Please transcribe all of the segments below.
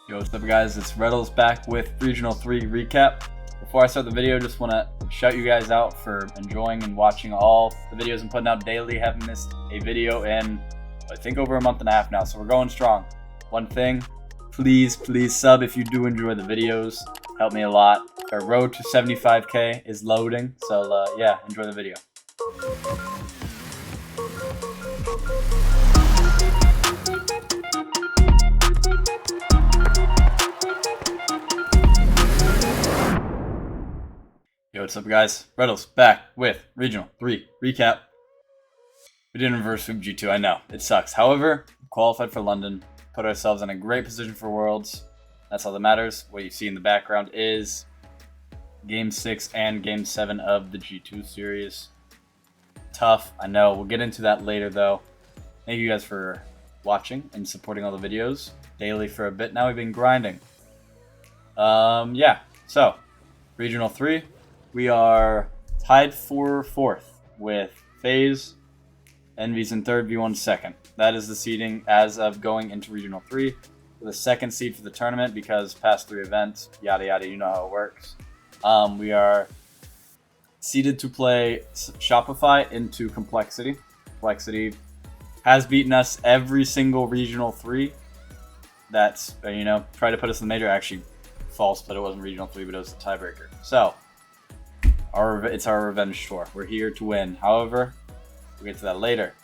Yo, what's up guys, it's Retals back with Regional 3 recap. Before I start the video, just want to shout you guys out for enjoying and watching all the videos I'm putting out daily. Haven't missed a video in, I think, over a month and a half now, so we're going strong. One thing, please sub if you do enjoy the videos. Help me a lot. Our road to 75k is loading, so yeah, enjoy the video. Yo, what's up guys? Retals back with Regional 3 recap. We didn't reverse sweep G2, I know, it sucks. However, we qualified for London, put ourselves in a great position for Worlds. That's all that matters. What you see in the background is Game 6 and Game 7 of the G2 series. Tough, I know. We'll get into that later though. Thank you guys for watching and supporting all the videos daily for a bit now. We've been grinding. Yeah, so Regional 3. We are tied for 4th with FaZe, Envy's in 3rd, V1 2nd. That is the seeding as of going into Regional 3. We're the 2nd seed for the tournament because past 3 events, yada yada, you know how it works. We are seeded to play Shopify into Complexity. Complexity has beaten us every single Regional 3. That's, try to put us in the major. Actually, false, but it wasn't Regional 3, but it was the tiebreaker. So, it's our revenge tour. We're here to win. However, we'll get to that later.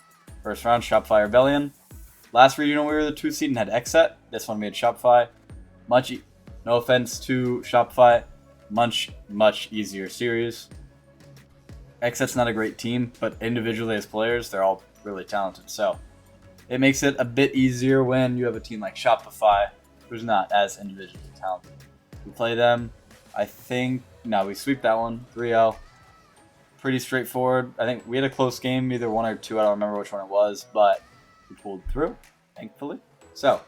First round, Shopify Rebellion. Last regional, we were the 2 seed and had Xset. This one we had Shopify. No offense to Shopify, much easier series. Xset's not a great team, but individually as players, they're all really talented. So it makes it a bit easier when you have a team like Shopify, who's not as individually talented. We play them, I think. No, we sweep that one, 3-0. Pretty straightforward. I think we had a close game, either 1 or 2. I don't remember which one it was, but we pulled through, thankfully. So,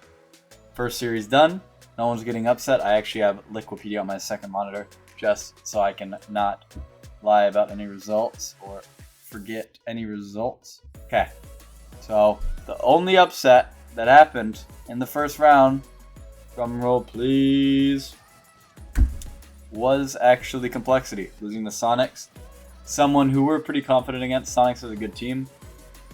first series done. No one's getting upset. I actually have Liquipedia on my second monitor, just so I can not lie about any results or forget any results. Okay, so the only upset that happened in the first round, drum roll please, was actually Complexity, losing the Sonics. Someone who we're pretty confident against. Sonics is a good team.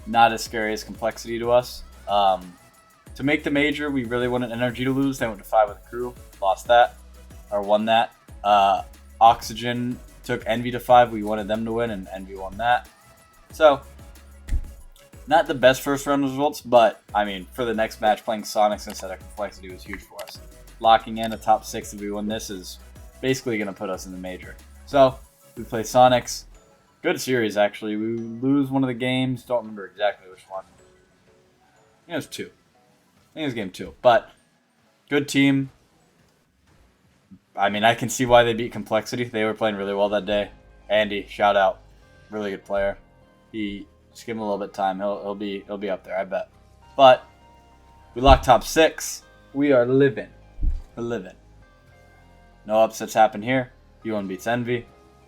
Not as scary as Complexity to us. To make the major, we really wanted Energy to lose. They went to 5 with the crew. Lost that. Or won that. Oxygen took Envy to 5. We wanted them to win, and Envy won that. So, not the best first round results, but, I mean, for the next match, playing Sonics instead of Complexity was huge for us. Locking in a top 6 if we win this is basically going to put us in the major. So, we play Sonics. Good series, actually. We lose one of the games. Don't remember exactly which one. I think it was 2. I think it was game 2. But, good team. I mean, I can see why they beat Complexity. They were playing really well that day. Andy, shout out. Really good player. Just give him a little bit of time. He'll be up there, I bet. But, we locked top 6. We are living. We're living. No upsets happen here. V1 beats Envy.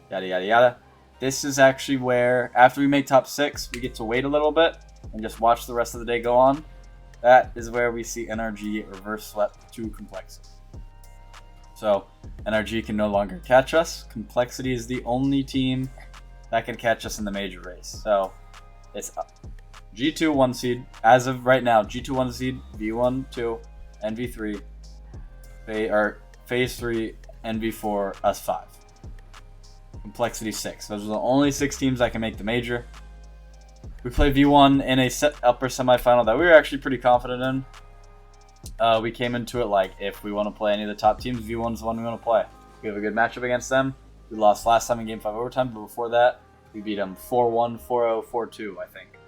Yada, yada, yada. This is actually where, after we make top 6, we get to wait a little bit and just watch the rest of the day go on. That is where we see NRG reverse swept to Complexity. So, NRG can no longer catch us. Complexity is the only team that can catch us in the major race. So, it's G2 1 seed. As of right now, G2 1 seed, V1 2, Envy 3, FaZe 3, Envy 4, us 5. Complexity 6. Those are the only 6 teams that can make the major. We play V1 in a upper semifinal that we were actually pretty confident in. We came into it like, if we want to play any of the top teams, V1's the one we want to play. We have a good matchup against them. We lost last time in Game 5 overtime, but before that, we beat them 4-1, 4-0, 4-2, I think.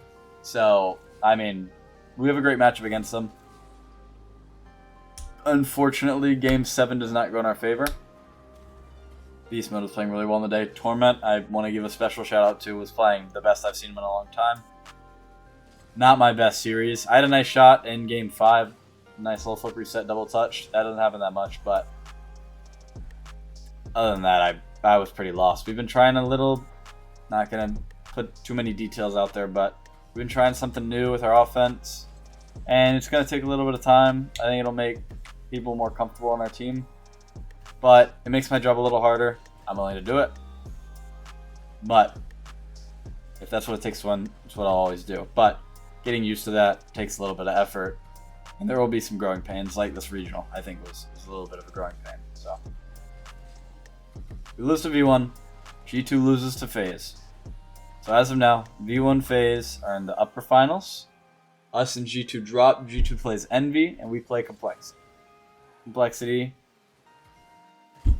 So, I mean, we have a great matchup against them. Unfortunately, Game 7 does not go in our favor. Beast Mode was playing really well in the day. Torment, I want to give a special shout out to, was playing the best I've seen him in a long time. Not my best series. I had a nice shot in Game 5. Nice little flip reset double touch. That doesn't happen that much, but other than that, I was pretty lost. We've been trying a little, not going to put too many details out there, but we've been trying something new with our offense. And it's going to take a little bit of time. I think it'll make people more comfortable on our team. But it makes my job a little harder. I'm willing to do it. But if that's what it takes to win, it's what I'll always do. But getting used to that takes a little bit of effort. And there will be some growing pains, like this regional, I think was a little bit of a growing pain. So we lose to V1, G2 loses to FaZe. So as of now, V1 FaZe are in the upper finals. Us and G2 drop. G2 plays Envy, and we play Complexity. Complexity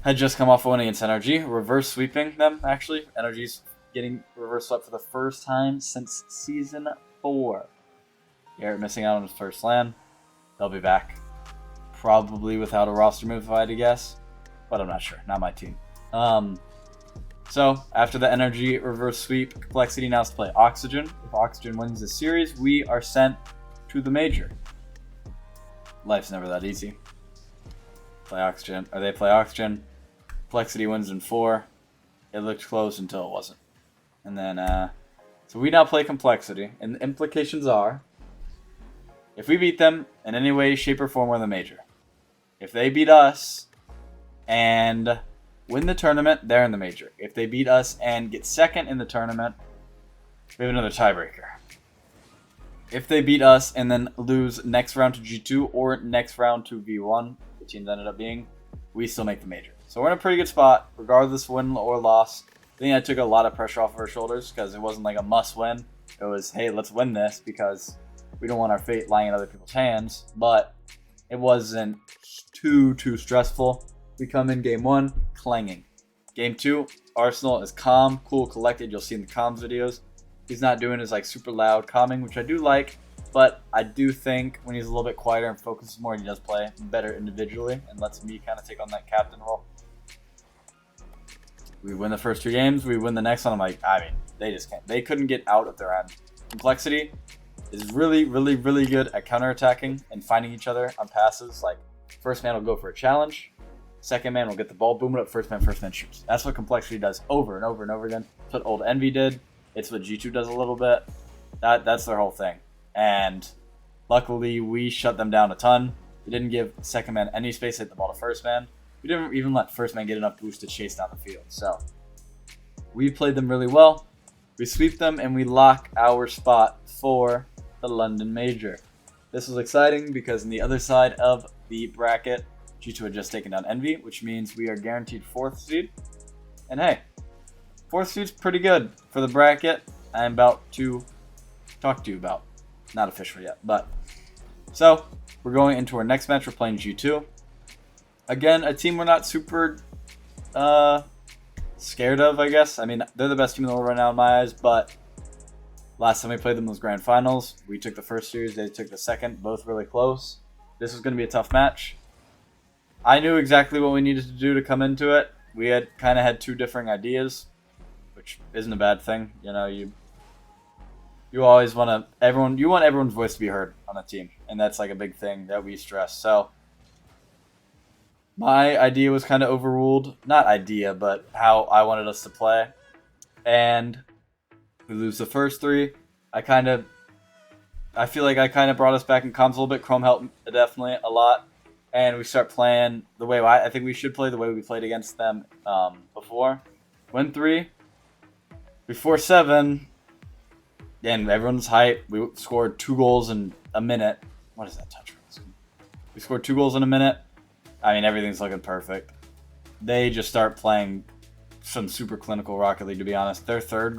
had just come off a win against NRG, reverse sweeping them, actually. NRG's getting reverse swept for the first time since Season 4. Garrett missing out on his first LAN. They'll be back. Probably without a roster move, if I had to guess. But I'm not sure. Not my team. So, after the NRG reverse sweep, Complexity now has to play Oxygen. If Oxygen wins the series, we are sent to the major. Life's never that easy. Play Oxygen, or they play Oxygen. Complexity wins in 4. It looked close until it wasn't. And then, so we now play Complexity, and the implications are, if we beat them in any way, shape, or form, we're in the major. If they beat us and win the tournament, they're in the major. If they beat us and get second in the tournament, we have another tiebreaker. If they beat us and then lose next round to G2 or next round to V1, the teams ended up being, we still make the major. So we're in a pretty good spot, regardless win or loss. I think I took a lot of pressure off of our shoulders because it wasn't like a must win. It was, hey, let's win this because we don't want our fate lying in other people's hands. But it wasn't too stressful. We come in game 1, clanging. Game 2, Arsenal is calm, cool, collected. You'll see in the comms videos. He's not doing his like super loud calming, which I do like. But I do think when he's a little bit quieter and focuses more, he does play better individually and lets me kind of take on that captain role. We win the first 2 games. We win the next one. I'm like, I mean, they just can't. They couldn't get out of their end. Complexity is really good at counterattacking and finding each other on passes. Like, first man will go for a challenge. Second man will get the ball, boom it up, first man shoots. That's what Complexity does over and over and over again. That's what old Envy did. It's what G2 does a little bit. That's their whole thing. And luckily, we shut them down a ton. We didn't give second man any space to hit the ball to first man. We didn't even let first man get enough boost to chase down the field. So we played them really well. We sweep them and we lock our spot for the London Major. This was exciting because on the other side of the bracket, G2 had just taken down Envy, which means we are guaranteed 4th seed. And hey, 4th seed's pretty good for the bracket I'm about to talk to you about. Not official yet, but. So, we're going into our next match. We're playing G2. Again, a team we're not super scared of, I guess. I mean, they're the best team in the world right now in my eyes, but last time we played them was Grand Finals. We took the first series, they took the second, both really close. This was going to be a tough match. I knew exactly what we needed to do to come into it. We had kind of had 2 differing ideas, which isn't a bad thing. You know, you always want everyone's voice to be heard on the team, and that's like a big thing that we stress. So my idea was kind of overruled. Not idea, but how I wanted us to play. And we lose the first 3. I feel like I kind of brought us back in comms a little bit. Chrome helped definitely a lot. And we start playing the way I think we should play, the way we played against them before. Win 3. Before 7. And everyone's hype. We scored 2 goals in a minute. What is that touch? We scored 2 goals in a minute. I mean, everything's looking perfect. They just start playing some super clinical Rocket League, to be honest. Their second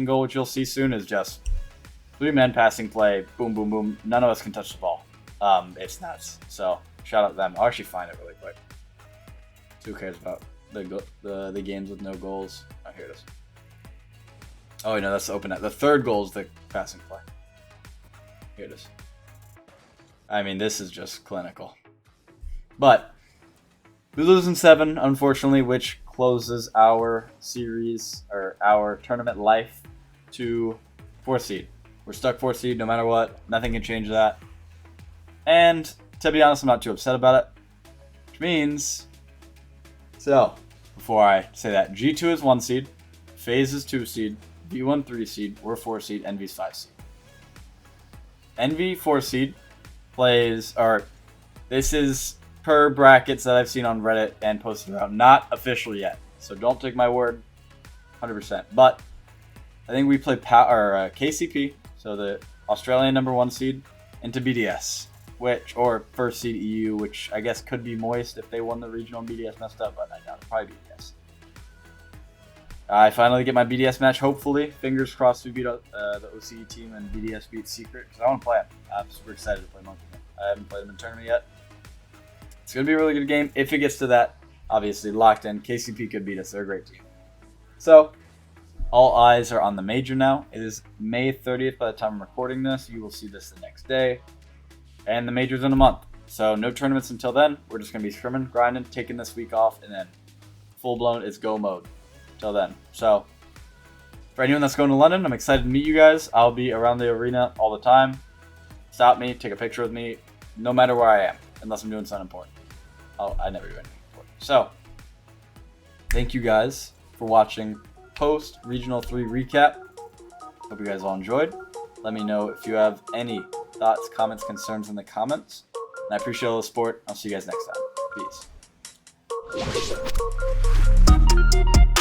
goal, which you'll see soon, is just 3-man passing play, boom, boom, boom. None of us can touch the ball. It's nuts. So, shout out to them. I'll actually find it really quick. Who cares about the games with no goals? Oh, here it is. Oh, no, that's the open net. The 3rd goal is the passing play. Here it is. I mean, this is just clinical. But we lose in 7, unfortunately, which closes our series or our tournament life to 4th seed. We're stuck 4th seed no matter what. Nothing can change that. And to be honest, I'm not too upset about it. Which means, so before I say that, G2 is 1 seed, FaZe is 2 seed, V1 3 seed, we're 4 seed, Envy's 5 seed. Envy 4 seed plays, or This is per brackets that I've seen on Reddit and posted around, not official yet. So don't take my word 100%. But I think we play KCP, so the Australian #1 seed, into BDS, or first seed EU, which I guess could be Moist if they won the regional and BDS messed up, but I doubt it. Probably BDS. I finally get my BDS match, hopefully. Fingers crossed we beat the OCE team and BDS beat Secret, because I want to play them. I'm super excited to play Monkey. I haven't played them in tournament yet. It's going to be a really good game. If it gets to that, obviously, locked in. KCP could beat us. They're a great team. So, all eyes are on the major now. It is May 30th by the time I'm recording this. You will see this the next day. And the major's in a month. So, no tournaments until then. We're just going to be scrimming, grinding, taking this week off, and then full-blown is go mode till then. So, for anyone that's going to London, I'm excited to meet you guys. I'll be around the arena all the time. Stop me, take a picture with me, no matter where I am, unless I'm doing something important. I never do anything important. So, thank you guys for watching post Regional 3 recap. Hope you guys all enjoyed. Let me know if you have any thoughts, comments, concerns in the comments. And I appreciate all the support. I'll see you guys next time. Peace.